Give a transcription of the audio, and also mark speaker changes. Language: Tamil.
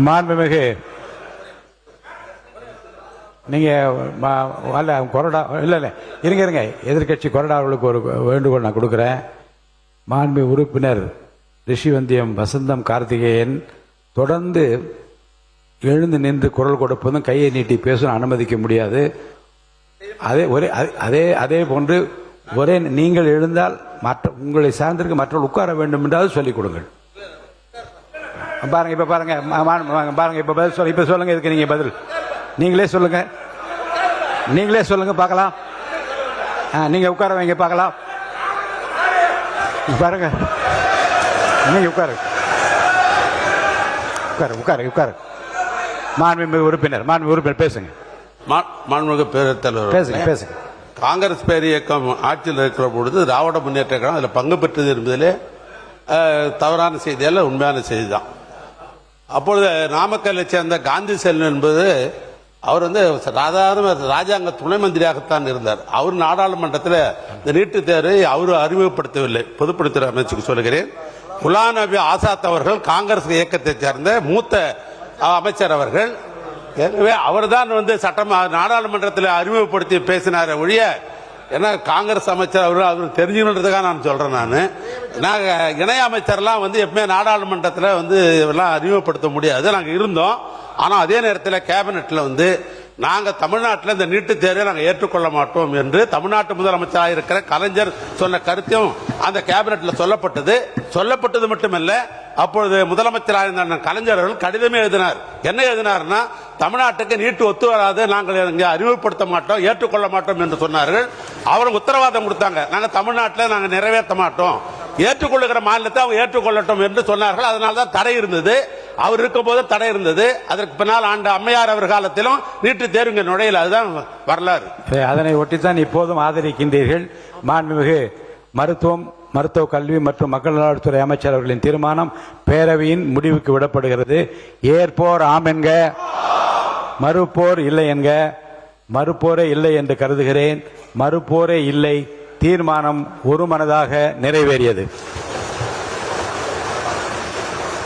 Speaker 1: மாண்புமிகு நீங்க கொறடா இல்ல இருங்க எதிர்கட்சி கொறடா அவர்களுக்கு ஒரு வேண்டுகோள் நான் கொடுக்கிறேன். மாண்புமிகு உறுப்பினர் ரிஷிவந்தியம் வசந்தம் கார்த்திகேயன் தொடர்ந்து எழுந்து நின்று குரல் கொடுப்பதும் கையை நீட்டி பேசும் அனுமதிக்க முடியாது. அதே போன்று ஒரே நீங்கள் எழுந்தால் மற்ற உங்களை சார்ந்திருக்க மற்றவர்கள் உட்கார வேண்டும் என்றாவது சொல்லிக் கொடுங்கள். பாருங்க இப்ப பாருங்க பாருங்க இப்ப பதில் சொல்ல இப்ப சொல்லுங்க. இதுக்கு நீங்க பதில் நீங்களே சொல்லுங்க பார்க்கலாம். நீங்க உட்கார வைங்க பார்க்கலாம். பாருங்க நீங்க உட்காரு. மாண்புமிகு உறுப்பினர் பேசுங்க.
Speaker 2: மாண்புமிகு பேரவைத் தலைவர்
Speaker 1: பேசுங்க.
Speaker 2: காங்கிரஸ் பேர் இயக்கம் ஆட்சியில் இருக்கிற பொழுது திராவிட முன்னேற்ற கழகம் அதில் பங்கு பெற்றது என்பதிலே தவறான செய்தி அல்ல, உண்மையான செய்தி தான். அப்பொழுது நாமக்கல்லை சேர்ந்த காந்தி செல்வன் என்பது அவர் சாதாரண ராஜாங்க துணை மந்திரியாகத்தான் இருந்தார். அவர் நாடாளுமன்றத்தில் இந்த நீட்டுத் தேர்வை அவர் அறிமுகப்படுத்தவில்லை. பொதுப்பணித்துறை அமைச்சுக்கு சொல்கிறேன். குலாம் நபி ஆசாத் அவர்கள் காங்கிரஸ் இயக்கத்தை சேர்ந்த மூத்த அமைச்சர் அவர்கள். எனவே அவர் தான் நாடாளுமன்றத்தில் அறிமுகப்படுத்தி பேசினார் ஒழிய, ஏன்னா காங்கிரஸ் அமைச்சர் அவர் தெரிஞ்சுக்கிறதுக்காக நான் சொல்றேன். நாங்க இணை அமைச்சர்லாம் எப்பவுமே நாடாளுமன்றத்தில் எல்லாம் அறிமுகப்படுத்த முடியாது. நாங்க இருந்தோம். ஆனா அதே நேரத்தில் கேபினெட்ல நாங்க தமிழ்நாட்டில் இந்த நீட்டுத் தேர்வை நாங்கள் ஏற்றுக்கொள்ள மாட்டோம் என்று தமிழ்நாட்டு முதலமைச்சராக இருக்கிற கலைஞர் சொன்ன கருத்தையும் அந்த கேபினெட்ல சொல்லப்பட்டது மட்டுமல்ல, அப்பொழுது முதலமைச்சராக இருந்த கலைஞர் அவர்கள் கடிதமே எழுதினார். என்ன எழுதினார்னா, தமிழ்நாட்டுக்கு நீட்டு ஒத்து வராது, நாங்கள் இங்கே அறிமுகப்படுத்த மாட்டோம், ஏற்றுக்கொள்ள மாட்டோம் என்று சொன்னார்கள். அவருக்கு உத்தரவாதம் கொடுத்தாங்க, நாங்கள் தமிழ்நாட்டில் நாங்கள் நிறைவேற்ற மாட்டோம், ஏற்றுக்கொள்ளுகிற மாநிலத்தை அவங்க ஏற்றுக்கொள்ளட்டும் என்று சொன்னார்கள். அதனால்தான் தடை இருந்தது. அவர் இருக்கும் போது தடை இருந்தது. அதற்கு பின்னால் ஆண்ட அம்மையார் அவர் காலத்திலும் நீட்டு தேர்வு நுழையல. அதுதான் வரலாறு.
Speaker 1: அதனை ஒட்டித்தான் இப்போதும் ஆதரிக்கின்றீர்கள். மாண்புமிகு மருத்துவ கல்வி மற்றும் மக்கள் நலத்துறை அமைச்சர் அவர்களின் தீர்மானம் பேரவையின் முடிவுக்கு விடப்படுகிறது. ஏற்போர் ஆம் என்க, மறுப்போர் இல்லை என்க. மறுப்போரே இல்லை என்று கருதுகிறேன். மறுப்போரே இல்லை. தீர்மானம் ஒருமனதாக நிறைவேறியது.